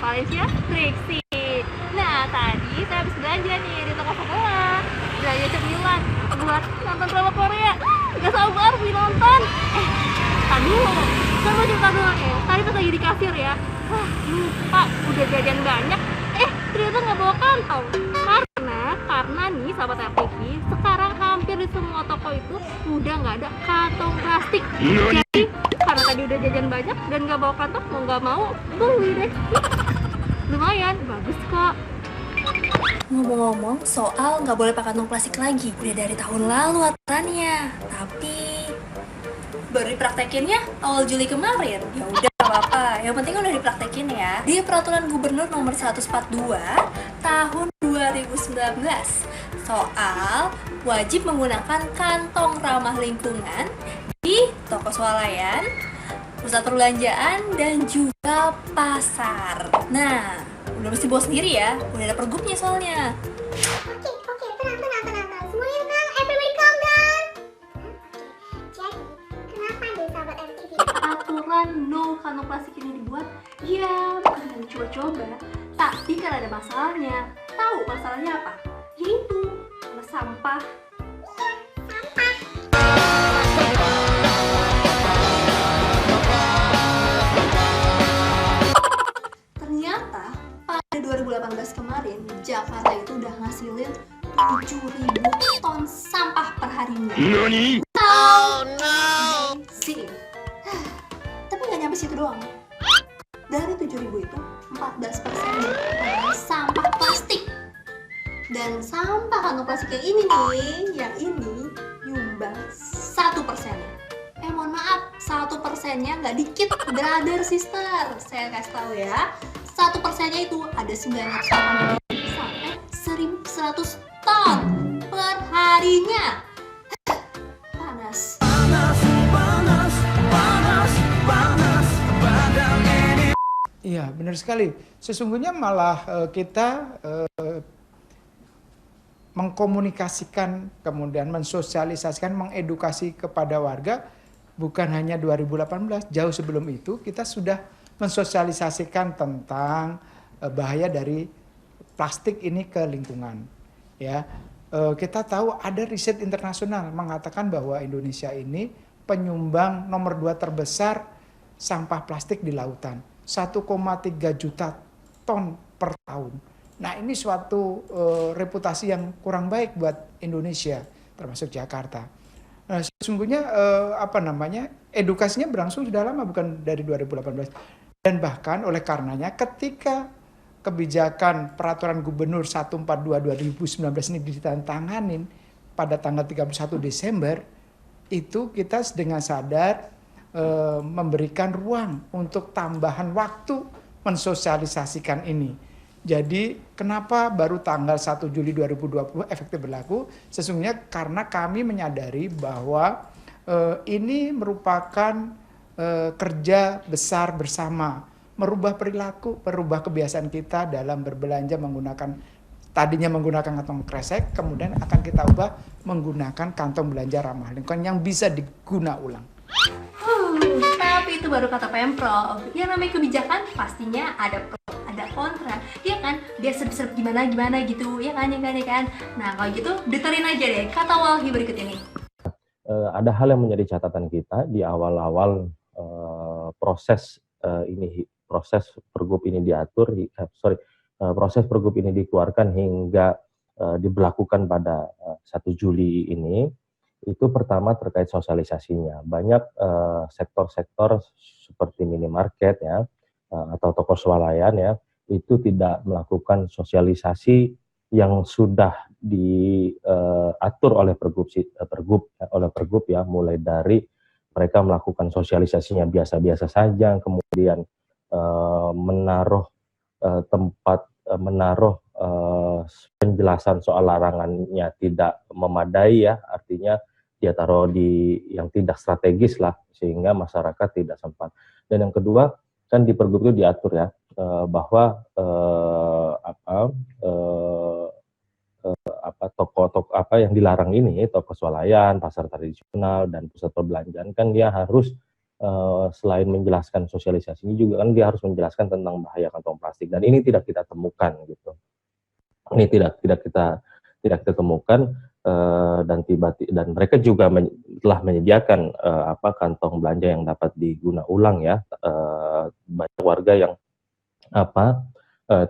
Valencia Trixie. Nah, tadi saya habis belanja nih di toko sebelah. Belanja cemilan buat nonton drama Korea. Gak sabar mau nonton. Tadi dulu. Saya mau cerita dulu nih. Tadi pas lagi di kasir ya. Lupa udah jajan banyak. Ternyata nggak bawa kantong. Karena nih sahabat RTV, sekarang hampir di semua toko itu udah nggak ada kantong plastik. Jadi karena tadi udah jajan banyak dan nggak bawa kantong, mau nggak mau beli deh. Lumayan bagus kok. Ngomong-ngomong soal nggak boleh pakai kantong plastik lagi, udah dari tahun lalu aturannya. Tapi baru dipraktekinnya awal Juli kemarin. Ya udah nggak apa-apa, yang penting udah dipraktekin ya. Di Peraturan Gubernur Nomor 142 Tahun 2019 soal wajib menggunakan kantong ramah lingkungan di toko swalayan, pusat perbelanjaan, dan juga pasar. Nah, udah mesti bawa sendiri ya, udah ada pergubnya soalnya. Oke, tenang. Semuanya tenang, everybody calm down. Jadi, kenapa deh sahabat RTV? Aturan no kantong plastik ini dibuat, ya bukan hanya coba-coba, tapi kan ada masalahnya. Tahu masalahnya apa? Yaitu sampah. Ternyata pada 2018 kemarin Jakarta itu udah ngasilin 7.000 ton sampah per harinya. Oh no. Sih. Tapi nggak nyampe situ doang. Dari 7.000 itu 14%-nya adalah sampah plastik. Dan sampah kantong plastik yang ini nyumbang 1%-nya. Mohon maaf, 1%-nya nggak dikit, brother sister. Saya kasih tahu ya, 1%-nya itu ada 980 sampai 1.100 ton per harinya. Panas. Iya, benar sekali. Sesungguhnya malah kita mengkomunikasikan, kemudian mensosialisasikan, mengedukasi kepada warga bukan hanya 2018, jauh sebelum itu kita sudah mensosialisasikan tentang bahaya dari plastik ini ke lingkungan. Ya, kita tahu ada riset internasional mengatakan bahwa Indonesia ini penyumbang nomor 2 terbesar sampah plastik di lautan, 1,3 juta ton per tahun. Nah, ini suatu reputasi yang kurang baik buat Indonesia, termasuk Jakarta. Nah, sesungguhnya edukasinya berlangsung sudah lama, bukan dari 2018. Dan bahkan oleh karenanya ketika kebijakan Peraturan Gubernur 142/2019 ini ditandatanganin pada tanggal 31 Desember, itu kita dengan sadar memberikan ruang untuk tambahan waktu mensosialisasikan ini. Jadi kenapa baru tanggal 1 Juli 2020 efektif berlaku? Sesungguhnya karena kami menyadari bahwa ini merupakan kerja besar bersama, merubah perilaku, merubah kebiasaan kita dalam berbelanja tadinya menggunakan kantong kresek, kemudian akan kita ubah menggunakan kantong belanja ramah lingkungan yang bisa diguna ulang. Tapi itu baru kata Pemprov. Yang namanya kebijakan pastinya ada pro, ada kontra, ya kan? Biar serp-serp gimana gitu, ya kan? Nah, kalau gitu dengerin aja deh kata Walhi berikut ini. Ada hal yang menjadi catatan kita di awal-awal proses pergub ini diatur, proses pergub ini dikeluarkan hingga diberlakukan pada 1 Juli ini. Itu pertama terkait sosialisasinya. Banyak sektor-sektor seperti minimarket ya, atau toko swalayan ya, itu tidak melakukan sosialisasi yang sudah diatur oleh pergub ya, mulai dari mereka melakukan sosialisasinya biasa-biasa saja, kemudian menaruh penjelasan soal larangannya tidak memadai ya, artinya dia taruh di yang tidak strategis lah, sehingga masyarakat tidak sempat. Dan yang kedua, kan di pergub itu diatur ya, bahwa toko-toko yang dilarang ini, toko swalayan, pasar tradisional, dan pusat perbelanjaan, kan dia harus selain menjelaskan sosialisasinya juga kan dia harus menjelaskan tentang bahaya kantong plastik, dan ini tidak kita temukan gitu. Ini tidak kita temukan, dan mereka juga telah menyediakan kantong belanja yang dapat diguna ulang ya. Banyak warga yang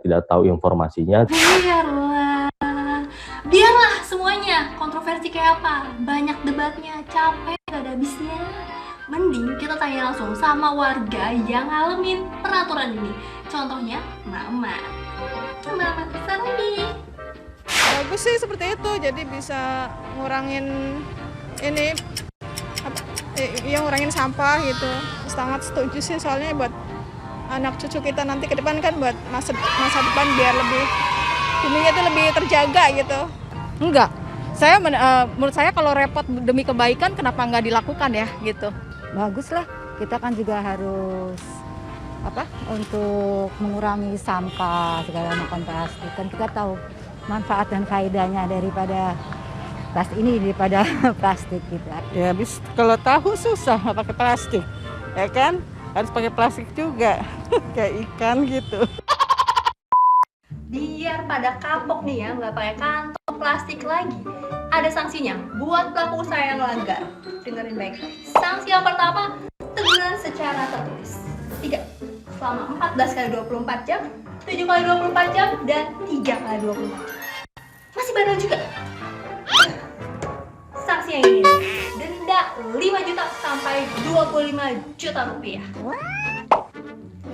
tidak tahu informasinya. Biarlah semuanya kontroversi kayak apa, banyak debatnya, capek, gak ada habisnya. Mending kita tanya langsung sama warga yang ngalamin peraturan ini. Contohnya Mama Sardi. Bagus sih seperti itu, jadi bisa ngurangin ini ngurangin sampah gitu. Sangat setuju sih, soalnya buat anak cucu kita nanti ke depan kan, buat masa depan biar lebih buminya itu lebih terjaga gitu. Enggak, menurut saya kalau repot demi kebaikan kenapa nggak dilakukan ya gitu. Bagus lah, kita kan juga harus untuk mengurangi sampah segala macam plastik, kan kita tahu manfaat dan faedahnya daripada plastik kita. Ya kalau tahu susah nggak pakai plastik, ya kan? Harus pakai plastik juga, kayak ikan gitu. Biar pada kapok nih ya, nggak pakai kantong plastik lagi. Ada sanksinya buat pelaku usaha yang melanggar. Dengerin baik-baik. Sanksi yang pertama, teguran secara tertulis. 3. Selama 14 kali 24 jam, 7 kali 24 jam, dan 3 kali 24 jam. Masih bandel juga. Sanksi yang ini, denda 5 juta sampai 25 juta rupiah.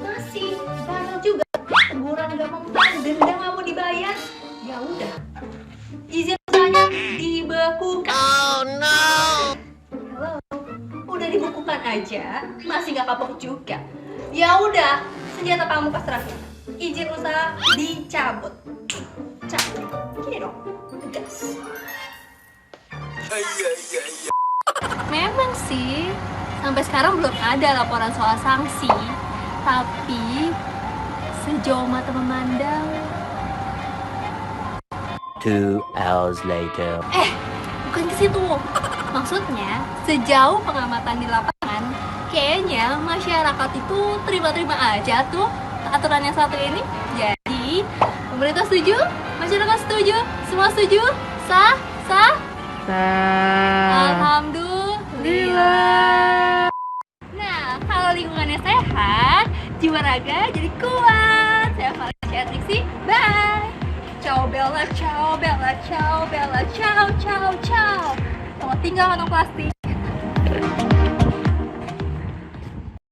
Masih bandel juga. Teguran gak mempan, denda nggak mau dibayar, ya udah, izin usahanya dibekukan. Oh no. Halo, udah dibekukan aja, masih gak kapok juga. Ya udah, senjata pamungkas terakhir, izin usaha dicabut. Cabut, gini dong, tegas. Memang sih, sampai sekarang belum ada laporan soal sanksi, tapi sejauh mata memandang. 2 hours later. Bukan ke situ. Maksudnya, sejauh pengamatan di lapangan, kayaknya masyarakat itu terima-terima aja tuh aturan yang satu ini. Jadi, pemerintah setuju, masyarakat setuju, semua setuju, sah. Alhamdulillah. Nah, kalau lingkungannya sehat, jiwa raga jadi kuat. Saya Valencia Triksi, bye. Ciao Bella, ciao Bella, ciao Bella, ciao ciao ciao. Kalau tinggal kantong plastik.